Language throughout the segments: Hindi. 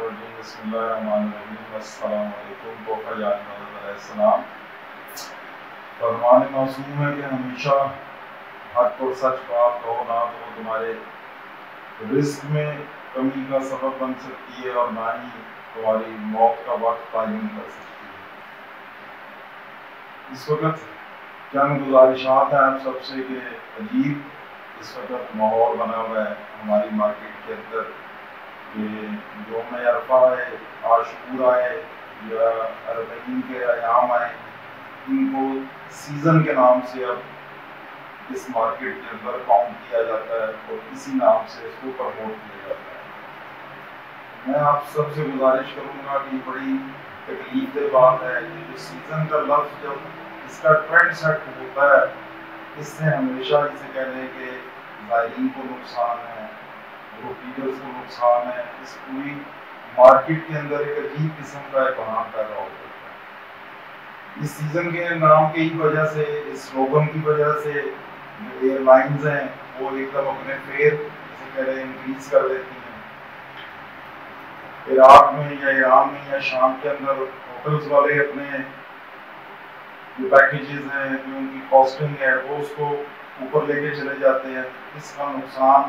बिस्मिल्लाहिर्रहमानिर्रहीम। फरमान मासूम है कि हमेशा हक और सच बात कहो, ना तो तुम्हारे रिस्क में कमी का सबब बन सकती है और ना ही तुम्हारी मौत का वक्त तायीन कर सकती है। इस वक्त चंद गुजारिशात हैं आप सबसे कि अजीब इस वक्त माहौल बना हुआ है हमारी मार्केट के अंदर। ये यौम अरफा है, आशूरा है या अरबईन के अयाम आए, इनको सीज़न के नाम से अब इस मार्केट के अंदर काउंट किया जाता है और इसी नाम से इसको प्रमोट किया जाता है। मैं आप सबसे गुजारिश करूँगा कि बड़ी तकलीफ की बात है कि जो सीज़न का लफ्ज़ जब इसका ट्रेंड सेट होता है, इससे हमेशा इसे कहने के ज़ायरीन को नुकसान है, रीडर्स को नुकसान है। इस पूरी मार्केट के अंदर एक अजीब किस्म का एक बहाना पैदा हो जाता है। इस सीज़न के नाम की ही वजह से, इस स्लोगन की वजह से जो एयरलाइंस हैं वो एकदम अपने फेयर जिसे कह रहे हैं इंक्रीज कर देती हैं। इराक में या ईरान में या शाम के अंदर होटल्स वाले अपने जो पैकेजेस हैं, जो उनकी कॉस्टिंग है, वो उसको ऊपर लेके चले जाते हैं। इसका नुकसान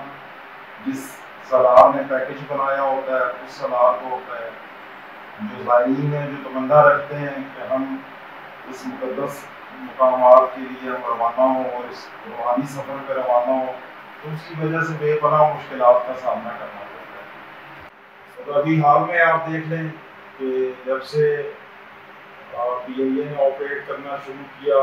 जिस सलार ने पैकेज बनाया होता है उस सलार को होता है। जो ज़ायरीन हैं जो तमन्ना रखते हैं कि हम इस मुक़द्दस मुकामात के लिए हम रवाना हों और इस रूहानी सफ़र पर रवाना हों, तो उसकी वजह से बेपनाह मुश्किलात का सामना करना पड़ता है। तो अभी हाल में आप देख लें कि जब से PIA ने ऑपरेट करना शुरू किया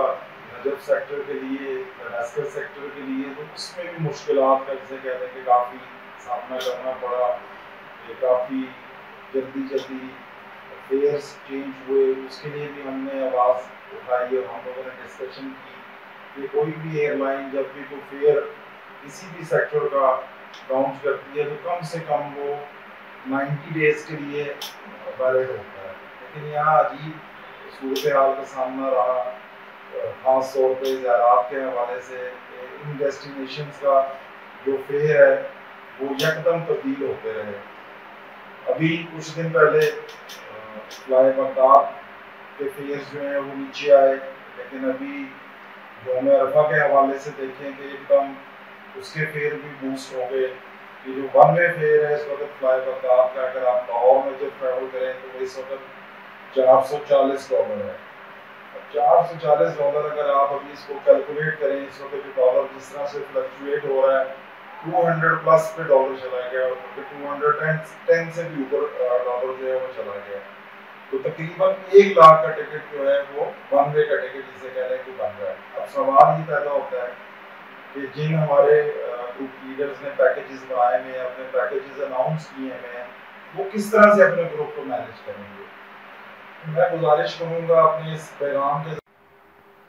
नजफ सेक्टर के लिए, दमास्कस सेक्टर के लिए, तो उसमें भी मुश्किलात का जिसे कहते हैं कि काफ़ी सामना करना पड़ा। काफ़ी जल्दी फेयर्स चेंज हुए, उसके लिए भी हमने आवाज़ उठाई और हम लोगों ने डिस्कशन की कि कोई भी एयरलाइन जब भी कोई फेयर किसी भी सेक्टर का लॉन्च करती है तो कम से कम वो 90 डेज़ के लिए वैलिड होता है। लेकिन यहाँ अजीब सूरत हाल का सामना रहा, ख़ास तौर पर ज़रात के हवाले से। इन डेस्टिनेशंस का जो फेयर है वो यकदम तब्दील होते रहे। अभी कुछ दिन पहले फ्लाई बगदाद के फेयर्स जो हैं वो नीचे आए, लेकिन अभी यौम अरफा के हवाले से देखें कि एकदम उसके फेयर भी बूस्ट हो गए। ये जो वन वे फेयर है इस वक्त फ्लाई बगदाद का, अगर आप लाहौर में जब ट्रैवल करें तो इस वक्त $440 है। $440 अगर आप अभी इसको कैलकुलेट करें, इस वक्त जो डॉलर जिस तरह से फ्लक्चुएट हो रहा है, 200 प्लस पे डॉलर चला गया और 210 से भी ऊपर डॉलर जो है वो चला गया। तो तकरीबन 1 लाख का टिकट जो है वो वन वे का टिकट जिसे कह रहे हैं कि बन रहा है। अब सवाल ये पैदा होता है कि जिन हमारे ग्रुप लीडर्स ने पैकेजेस बनाए हुए हैं, अपने पैकेजेस अनाउंस किए हुए हैं, वो किस तरह से अपने ग्रुप को मैनेज करेंगे। मैं गुजारिश करूँगा अपने इस पैगाम के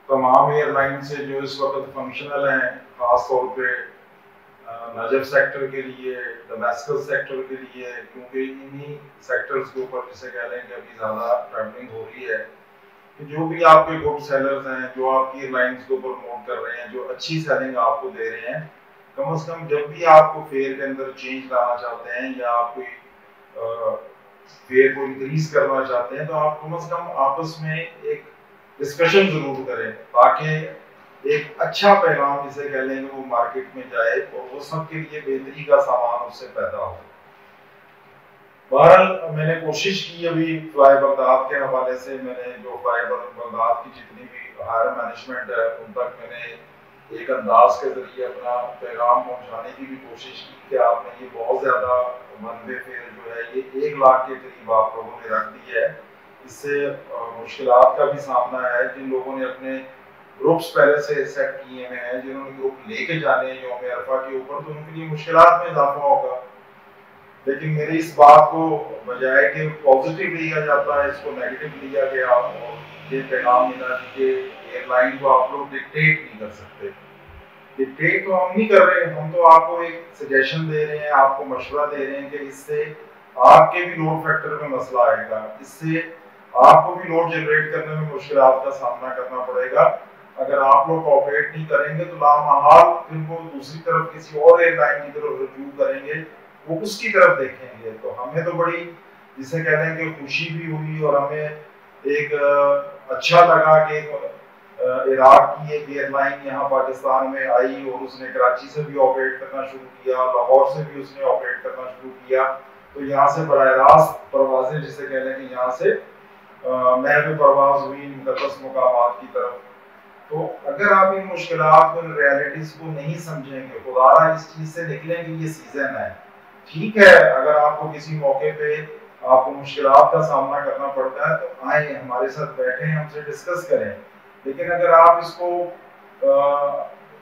तमाम एयरलाइन से जो इस वक्त फंक्शनल हैं, ख़ास तौर पे नजफ सेक्टर के लिए, दमास्कस सेक्टर के लिए, क्योंकि इन्हीं सेक्टर्स के ऊपर जिसे कह लें कि अभी ज़्यादा ट्रैवलिंग हो रही है, कि जो भी आपके गुड सेलर्स हैं, जो आपकी एयरलाइंस को प्रमोट कर रहे हैं, जो अच्छी सेलिंग आपको दे रहे हैं, कम से कम जब भी आपको फेयर के अंदर चेंज लाना चाहते हैं या आप कोई फेयर को इंक्रीज करना चाहते हैं, तो आप कम से कम आपस में एक डिस्कशन जरूर करें, ताकि एक अच्छा पैगाम जिसे कह लेंगे वो मार्केट में जाए और वो सबके लिए बेहतरी का सामान उससे पैदा हो। बहरहाल मैंने कोशिश की अभी फ्लाई बगदाद के हवाले से, मैंने जो फ्लाई बगदाद की जितनी भी हायर मैनेजमेंट है उन तक मैंने एक अंदाज के जरिए अपना पैगाम पहुंचाने की भी कोशिश की कि आपने ये बहुत ज़्यादा वन वे फेयर जो है ये 1 लाख के करीब आप लोगों ने रख दी है। इससे मुश्किलात का भी सामना है। जिन लोगों ने अपने ग्रुप्स पहले से सेट किए हुए हैं, जिन्होंने ग्रुप लेके जाने हैं यौम अरफा के ऊपर, तो उनके लिए मुश्किलात में इजाफा होगा। लेकिन मेरी इस बात को बजाय कि पॉजिटिव लिया जाता है, इसको नेगेटिव लिया गया और ये पैगाम मिला कि एयरलाइन को आप लोग डिक्टेट नहीं कर सकते। डिक्टेट तो हम नहीं कर रहे, हम तो आपको एक सजेशन दे रहे हैं, आपको मशवरा दे रहे हैं कि इससे आपके भी लोड फैक्टर में मसला आएगा, इससे आपको भी लोड जनरेट करने में मुश्किलात का सामना करना पड़ेगा। अगर आप लोग कोऑपरेट नहीं करेंगे तो लामहाल फिर वो दूसरी तरफ किसी और एयरलाइन की तरफ रुजू करेंगे, वो उसकी तरफ देखेंगे। तो हमें तो बड़ी जिसे कह लें कि खुशी भी हुई और हमें एक अच्छा लगा कि इराक की एक एयरलाइन यहाँ पाकिस्तान में आई और उसने कराची से भी ऑपरेट करना शुरू किया, लाहौर से भी उसने ऑपरेट करना शुरू किया। तो यहाँ से बराह रास्त परवाजें जिसे कह लें कि यहाँ से महव परवाज हुई मुकद्दस मुकामात की तरफ। तो अगर आप इन मुश्किलात को, इन रियलिटीज को नहीं समझेंगे, खुदारा इस चीज से निकलें कि ये सीजन है, ठीक है, अगर आपको किसी मौके पे आपको मुश्किलात का सामना करना पड़ता है तो आए हमारे साथ बैठे, हमसे डिस्कस करें। लेकिन अगर आप इसको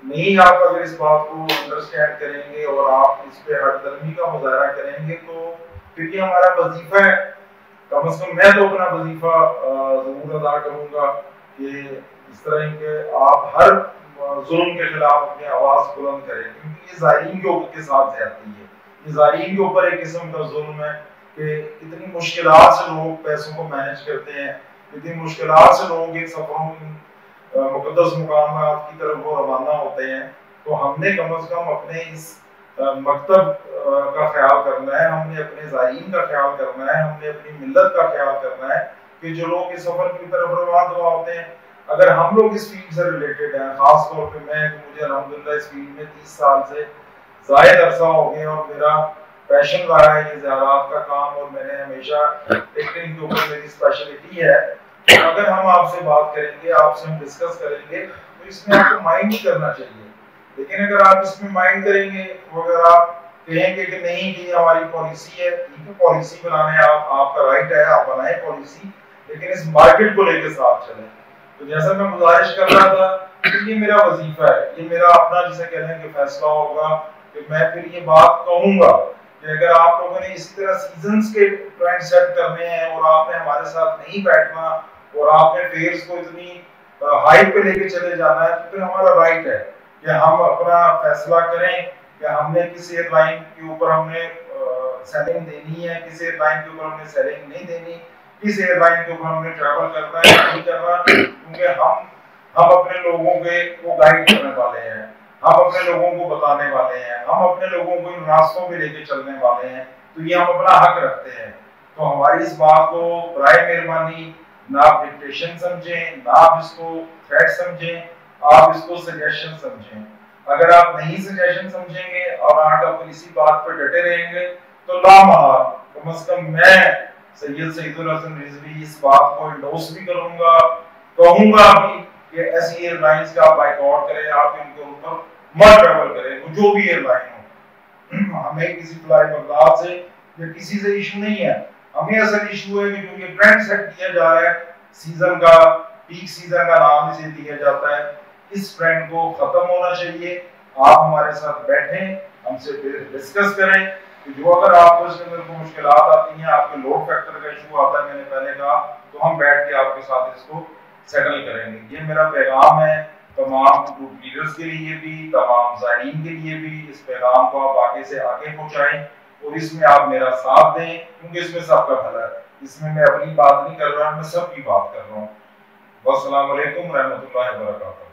नहीं, आप अगर इस बात को अंडरस्टैंड करेंगे और आप इस पे हटदर्मी का मुजाहरा करेंगे तो फिर ये हमारा वजीफा है, कम से कम मैं तो अपना वजीफा जरूर अदा करूंगा कि इस तरह के आप हर जुल्म के खिलाफ अपनी आवाज बुलंद करें, क्योंकि ये ज़ाहिरीन के साथ ज्यादती है, ये ज़ाहिरीन के ऊपर एक किस्म का जुल्म है कि इतनी मुश्किलात से लोग पैसों को मैनेज करते हैं, इतनी मुश्किलात से लोग एक सफरों मुकद्दस मुकामात की तरफ वो रवाना होते हैं। तो हमने कम से कम अपने इस मकतब का ख्याल करना है, हमने अपने ज़ाहिरीन का ख्याल करना है, हमने अपनी मिल्लत का ख्याल करना है कि जो लोग इस सफर की तरफ रवाना होते हैं, अगर हम लोग इस फील्ड से रिलेटेड हैं, खास तौर पे मैं, मुझे अल्हम्दुलिल्लाह इस फील्ड में 30 साल से ज़ायद अरसा हो गया और मेरा पैशन रहा है ये ज़ियारात का काम और मैंने हमेशा टेक्निक के ऊपर मेरी स्पेशलिटी है। तो अगर हम आपसे बात करेंगे, आपसे हम डिस्कस करेंगे तो इसमें आपको माइंड ही करना चाहिए। लेकिन अगर आप इसमें माइंड करेंगे तो अगर आप कहेंगे कि नहीं कि हमारी पॉलिसी है, ठीक है, पॉलिसी बनाने आपका राइट है, आप बनाए पॉलिसी, लेकिन इस मार्केट को लेकर साथ चलें। तो जैसा मैं गुजारिश कर रहा था कि ये मेरा वजीफा है, ये मेरा अपना जिसे कह लें कि फैसला होगा कि मैं फिर ये बात कहूंगा कि अगर आप लोगों ने इसी तरह सीजन्स के ट्रेंड सेट करने हैं और आपने हमारे साथ नहीं बैठना और आपने फेयर्स को इतनी हाइट पे लेके चले जाना है, तो फिर हमारा राइट है कि हम अपना फैसला करें कि हमने किस एयरलाइन के ऊपर हमने सेलिंग देनी है, किस एयरलाइन के ऊपर हमने सेलिंग नहीं देनी, किस एयरलाइन के ऊपर हमने ट्रैवल करना है नहीं करना, क्योंकि हम अपने लोगों को गाइड करने वाले हैं, हम अपने लोगों को बताने वाले हैं, हम अपने लोगों को इन रास्तों पे लेके चलने वाले हैं। तो ये हम अपना हक रखते हैं। तो हमारी इस बात को बराए मेहरबानी ना आप डिक्टेशन समझें, ना आप इसको थ्रेट समझें, आप इसको सजेशन समझें। अगर आप नहीं सजेशन समझेंगे और आप अपनी इसी बात पर डटे रहेंगे तो लामहाल कम से कम मैं सैयद सईदुल हसन रिजवी इस बात को इंडोर्स भी करूंगा, कहूंगा भी कि ऐसी एयरलाइंस का बाइकआउट करें, आप इनके ऊपर मत ट्रैवल करें, जो भी एयरलाइन हो। हमें किसी फ्लाई बगदाद से या किसी से इशू नहीं है, हमें असल इशू है कि जो ये ट्रेंड सेट किया जा रहा है सीजन का, पीक सीजन का नाम इसे दिया जाता है, इस ट्रेंड को खत्म होना चाहिए। आप हमारे साथ बैठें, हमसे डिस्कस करें कि जो अगर आपको इसके अंदर कोई मुश्किलात आती हैं, आपके लोड फैक्टर का इशू आता है, मैंने पहले कहा, तो हम बैठ के आपके साथ इसको सेटल करेंगे। ये मेरा पैगाम है तमाम ग्रुप लीडर्स के लिए भी, तमाम ज़ायरीन के लिए भी। इस पैगाम को आप आगे से आगे पहुंचाएं और इसमें आप मेरा साथ दें, क्योंकि इसमें सबका भला है। इसमें मैं अपनी बात नहीं कर रहा, मैं सबकी बात कर रहा हूँ। वस्सलाम अलैकुम रहमतुल्लाहि व बरकातहू।